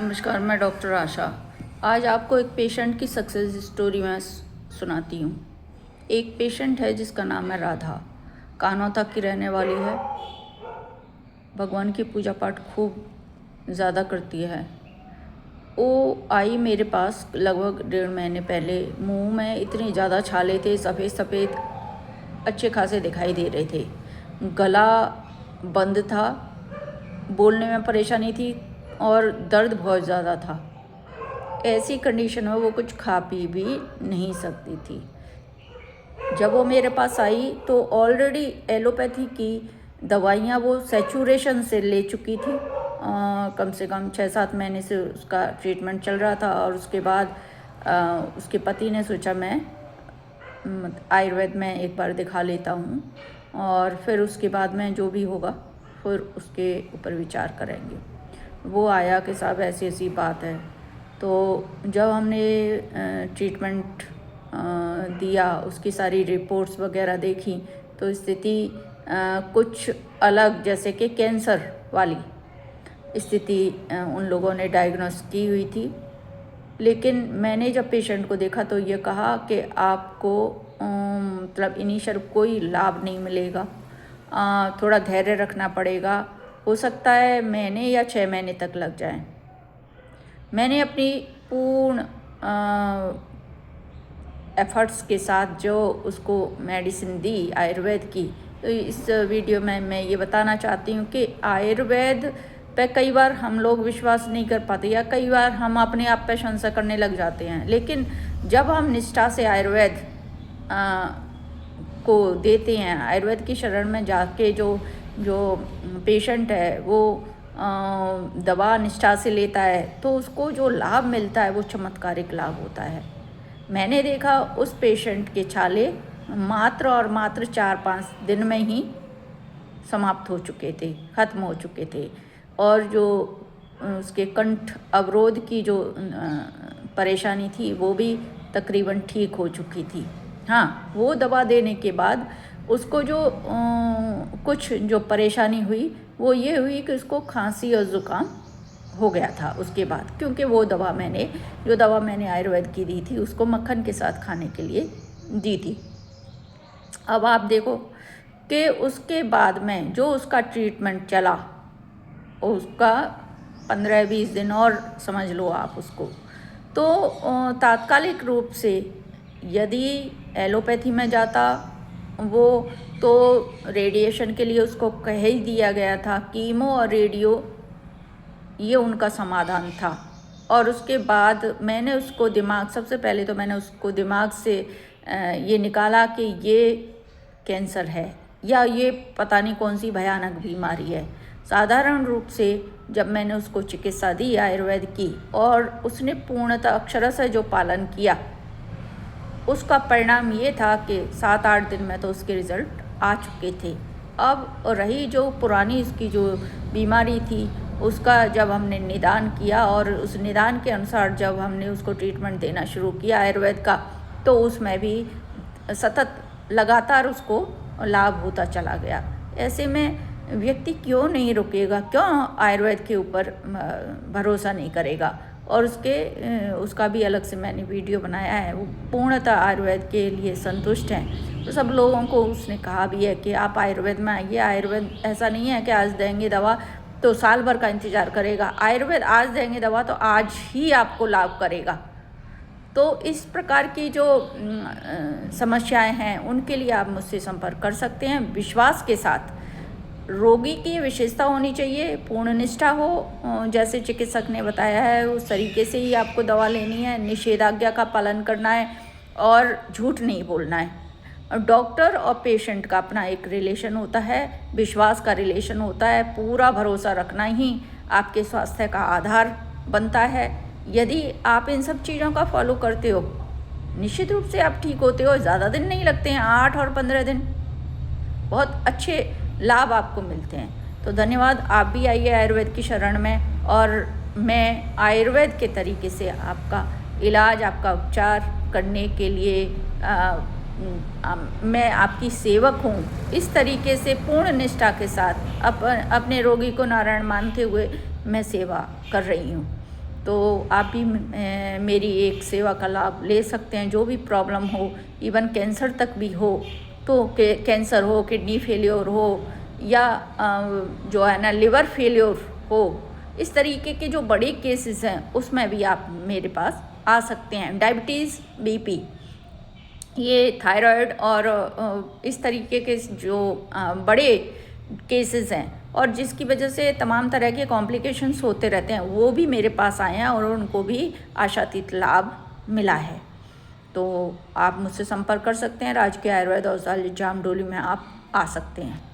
नमस्कार, मैं डॉक्टर आशा। आज आपको एक पेशेंट की सक्सेस स्टोरी मैं सुनाती हूँ। एक पेशेंट है जिसका नाम है राधा, कानौता की रहने वाली है। भगवान की पूजा पाठ खूब ज़्यादा करती है। वो आई मेरे पास लगभग 1.5 महीने पहले। मुंह में इतने ज़्यादा छाले थे, सफ़ेद सफ़ेद अच्छे खासे दिखाई दे रहे थे। गला बंद था, बोलने में परेशानी थी और दर्द बहुत ज़्यादा था। ऐसी कंडीशन में वो कुछ खा पी भी नहीं सकती थी। जब वो मेरे पास आई तो ऑलरेडी एलोपैथी की दवाइयाँ वो सैचुरेशन से ले चुकी थी। कम से कम 6-7 महीने से उसका ट्रीटमेंट चल रहा था और उसके बाद उसके पति ने सोचा मैं आयुर्वेद में एक बार दिखा लेता हूँ और फिर उसके बाद में जो भी होगा फिर उसके ऊपर विचार करेंगे। वो आया कि साहब ऐसी ऐसी बात है। तो जब हमने ट्रीटमेंट दिया, उसकी सारी रिपोर्ट्स वगैरह देखी तो स्थिति कुछ अलग, जैसे कि कैंसर वाली स्थिति उन लोगों ने डायग्नोस की हुई थी। लेकिन मैंने जब पेशेंट को देखा तो ये कहा कि आपको मतलब इनिशियल कोई लाभ नहीं मिलेगा, थोड़ा धैर्य रखना पड़ेगा, हो सकता है महीने या 6 महीने तक लग जाए। मैंने अपनी पूर्ण एफर्ट्स के साथ जो उसको मेडिसिन दी आयुर्वेद की, तो इस वीडियो में मैं ये बताना चाहती हूँ कि आयुर्वेद पे कई बार हम लोग विश्वास नहीं कर पाते या कई बार हम अपने आप पे संशय करने लग जाते हैं। लेकिन जब हम निष्ठा से आयुर्वेद को देते हैं, आयुर्वेद की शरण में जाके जो पेशेंट है वो दवा निष्ठा से लेता है तो उसको जो लाभ मिलता है वो चमत्कारिक लाभ होता है। मैंने देखा उस पेशेंट के छाले मात्र और मात्र 4-5 दिन में ही समाप्त हो चुके थे, ख़त्म हो चुके थे। और जो उसके कंठ अवरोध की जो परेशानी थी वो भी तकरीबन ठीक हो चुकी थी। हाँ, वो दवा देने के बाद उसको जो कुछ जो परेशानी हुई वो ये हुई कि उसको खांसी और ज़ुकाम हो गया था उसके बाद, क्योंकि वो दवा मैंने आयुर्वेद की दी थी उसको मक्खन के साथ खाने के लिए दी थी। अब आप देखो कि उसके बाद में जो उसका ट्रीटमेंट चला, उसका 15-20 दिन और समझ लो आप उसको, तो तात्कालिक रूप से यदि एलोपैथी में जाता वो तो रेडिएशन के लिए उसको कह ही दिया गया था, कीमो और रेडियो ये उनका समाधान था। और उसके बाद मैंने उसको सबसे पहले तो मैंने उसको दिमाग से ये निकाला कि ये कैंसर है या ये पता नहीं कौन सी भयानक बीमारी है। साधारण रूप से जब मैंने उसको चिकित्सा दी आयुर्वेद की और उसने पूर्णतः अक्षरशः जो पालन किया, उसका परिणाम ये था कि 7-8 दिन में तो उसके रिज़ल्ट आ चुके थे। अब रही जो पुरानी उसकी जो बीमारी थी उसका जब हमने निदान किया और उस निदान के अनुसार जब हमने उसको ट्रीटमेंट देना शुरू किया आयुर्वेद का, तो उसमें भी सतत लगातार उसको लाभ होता चला गया। ऐसे में व्यक्ति क्यों नहीं रुकेगा, क्यों आयुर्वेद के ऊपर भरोसा नहीं करेगा। और उसका भी अलग से मैंने वीडियो बनाया है। वो पूर्णतः आयुर्वेद के लिए संतुष्ट हैं। तो सब लोगों को उसने कहा भी है कि आप आयुर्वेद में आइए। आयुर्वेद ऐसा नहीं है कि आज देंगे दवा तो साल भर का इंतज़ार करेगा। आयुर्वेद आज देंगे दवा तो आज ही आपको लाभ करेगा। तो इस प्रकार की जो समस्याएं हैं उनके लिए आप मुझसे संपर्क कर सकते हैं विश्वास के साथ। रोगी की विशेषता होनी चाहिए, पूर्ण निष्ठा हो, जैसे चिकित्सक ने बताया है उस तरीके से ही आपको दवा लेनी है, निषेधाज्ञा का पालन करना है और झूठ नहीं बोलना है। डॉक्टर और पेशेंट का अपना एक रिलेशन होता है, विश्वास का रिलेशन होता है। पूरा भरोसा रखना ही आपके स्वास्थ्य का आधार बनता है। यदि आप इन सब चीज़ों का फॉलो करते हो निश्चित रूप से आप ठीक होते हो। ज़्यादा दिन नहीं लगते हैं, 8 और 15 दिन, बहुत अच्छे लाभ आपको मिलते हैं। तो धन्यवाद। आप भी आइए आयुर्वेद की शरण में और मैं आयुर्वेद के तरीके से आपका इलाज, आपका उपचार करने के लिए मैं आपकी सेवक हूँ। इस तरीके से पूर्ण निष्ठा के साथ अपने रोगी को नारायण मानते हुए मैं सेवा कर रही हूँ। तो आप भी मेरी एक सेवा का लाभ ले सकते हैं। जो भी प्रॉब्लम हो, इवन कैंसर तक भी हो, तो कैंसर हो, किडनी फेलियर हो, या जो है ना लिवर फेलियर हो, इस तरीके के जो बड़े केसेस हैं उसमें भी आप मेरे पास आ सकते हैं। डायबिटीज़, बीपी, ये थायराइड और इस तरीके के जो बड़े केसेस हैं और जिसकी वजह से तमाम तरह के कॉम्प्लिकेशंस होते रहते हैं, वो भी मेरे पास आए हैं और उनको भी आशातीत लाभ मिला है। तो आप मुझसे संपर्क कर सकते हैं। राजकीय आयुर्वेद औषधालय जामडोली में आप आ सकते हैं।